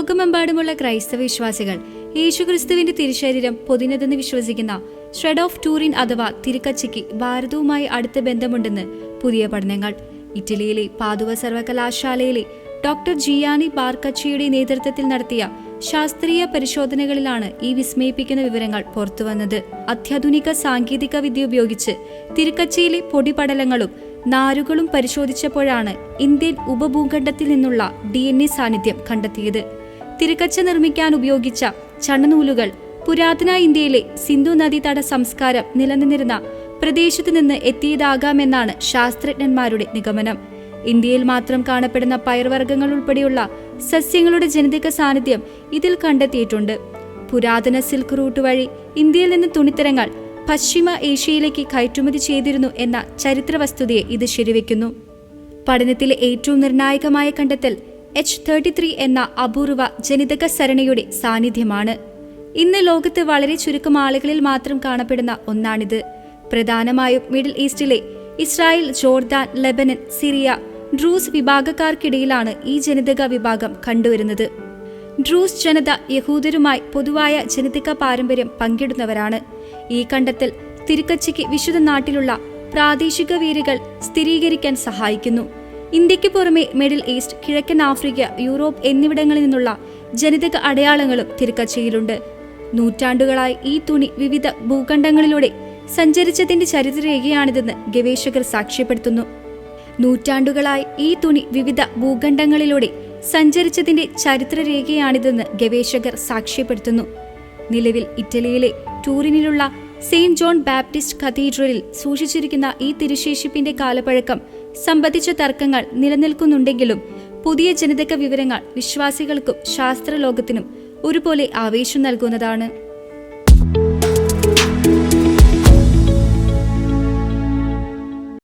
ലോകമെമ്പാടുമുള്ള ക്രൈസ്തവ വിശ്വാസികൾ യേശുക്രിസ്തുവിന്റെ തിരുശരീരം പൊതിഞ്ഞതെന്ന് വിശ്വസിക്കുന്ന ഷ്രെഡ് ഓഫ് ടൂറിൻ അഥവാ തിരുക്കച്ചയ്ക്ക് ഭാരതവുമായി അടുത്ത ബന്ധമുണ്ടെന്ന് പുതിയ പഠനങ്ങൾ. ഇറ്റലിയിലെ പാദുവ സർവകലാശാലയിലെ ഡോക്ടർ ജിയാനി ബാർക്കച്ചിയുടെ നേതൃത്വത്തിൽ നടത്തിയ ശാസ്ത്രീയ പരിശോധനകളിലാണ് ഈ വിസ്മയിപ്പിക്കുന്ന വിവരങ്ങൾ പുറത്തുവന്നത്. അത്യാധുനിക സാങ്കേതിക വിദ്യ ഉപയോഗിച്ച് തിരുക്കച്ചയിലെ പൊടിപടലങ്ങളും നാരുകളും പരിശോധിച്ചപ്പോഴാണ് ഇന്ത്യൻ ഉപഭൂഖണ്ഡത്തിൽ നിന്നുള്ള DNA സാന്നിധ്യം കണ്ടെത്തിയത്. തിരുക്കച്ച നിർമ്മിക്കാൻ ഉപയോഗിച്ച ചണനൂലുകൾ പുരാതന ഇന്ത്യയിലെ സിന്ധു നദീതട സംസ്കാരം നിലനിന്നിരുന്ന പ്രദേശത്തു നിന്ന് എത്തിയതാകാമെന്നാണ് ശാസ്ത്രജ്ഞന്മാരുടെ നിഗമനം. ഇന്ത്യയിൽ മാത്രം കാണപ്പെടുന്ന പയർവർഗ്ഗങ്ങൾ ഉൾപ്പെടെയുള്ള സസ്യങ്ങളുടെ ജനിതക സാന്നിധ്യം ഇതിൽ കണ്ടെത്തിയിട്ടുണ്ട്. പുരാതന സിൽക്ക് റൂട്ട് വഴി ഇന്ത്യയിൽ നിന്ന് തുണിത്തരങ്ങൾ പശ്ചിമ ഏഷ്യയിലേക്ക് കയറ്റുമതി ചെയ്തിരുന്നു എന്ന ചരിത്ര വസ്തുതയെ ഇത് ശരിവെക്കുന്നു. പഠനത്തിലെ ഏറ്റവും നിർണായകമായ കണ്ടെത്തൽ H33 എന്ന അപൂർവ ജനിതക സരണിയുടെ സാന്നിധ്യമാണ്. ഇന്ന് ലോകത്ത് വളരെ ചുരുക്കം ആളുകളിൽ മാത്രം കാണപ്പെടുന്ന ഒന്നാണിത്. പ്രധാനമായും മിഡിൽ ഈസ്റ്റിലെ Israel, Jordan, Lebanon, Syria, Druze വിഭാഗക്കാർക്കിടയിലാണ് ഈ ജനിതക വിഭാഗം കണ്ടുവരുന്നത്. ഡ്രൂസ് ജനത യഹൂദരുമായി പൊതുവായ ജനിതക പാരമ്പര്യം പങ്കിടുന്നവരാണ്. ഈ കണ്ടെത്തൽ തിരുക്കച്ചയ്ക്ക് വിശുദ്ധ നാട്ടിലുള്ള പ്രാദേശിക വേരുകൾ സ്ഥിരീകരിക്കാൻ സഹായിക്കുന്നു. ഇന്ത്യക്ക് പുറമെ മിഡിൽ ഈസ്റ്റ്, കിഴക്കൻ ആഫ്രിക്ക, യൂറോപ്പ് എന്നിവിടങ്ങളിൽ നിന്നുള്ള ജനിതക അടയാളങ്ങളും തിരുക്കച്ചയിലുണ്ട്. നൂറ്റാണ്ടുകളായി ഈ തുണി വിവിധ ഭൂഖണ്ഡങ്ങളിലൂടെ സഞ്ചരിച്ചതിന്റെ ചരിത്രരേഖയാണിതെന്ന് ഗവേഷകർ സാക്ഷ്യപ്പെടുത്തുന്നു. നിലവിൽ ഇറ്റലിയിലെ ടൂറിനിലുള്ള സെയിന്റ് ജോൺ ബാപ്റ്റിസ്റ്റ് കത്തീഡ്രലിൽ സൂക്ഷിച്ചിരിക്കുന്ന ഈ തിരുശേഷിപ്പിന്റെ കാലപ്പഴക്കം സംബന്ധിച്ച തർക്കങ്ങൾ നിലനിൽക്കുന്നുണ്ടെങ്കിലും പുതിയ ജനിതക വിവരങ്ങൾ വിശ്വാസികൾക്കും ശാസ്ത്രലോകത്തിനും ഒരുപോലെ ആവേശം നൽകുന്നതാണ്.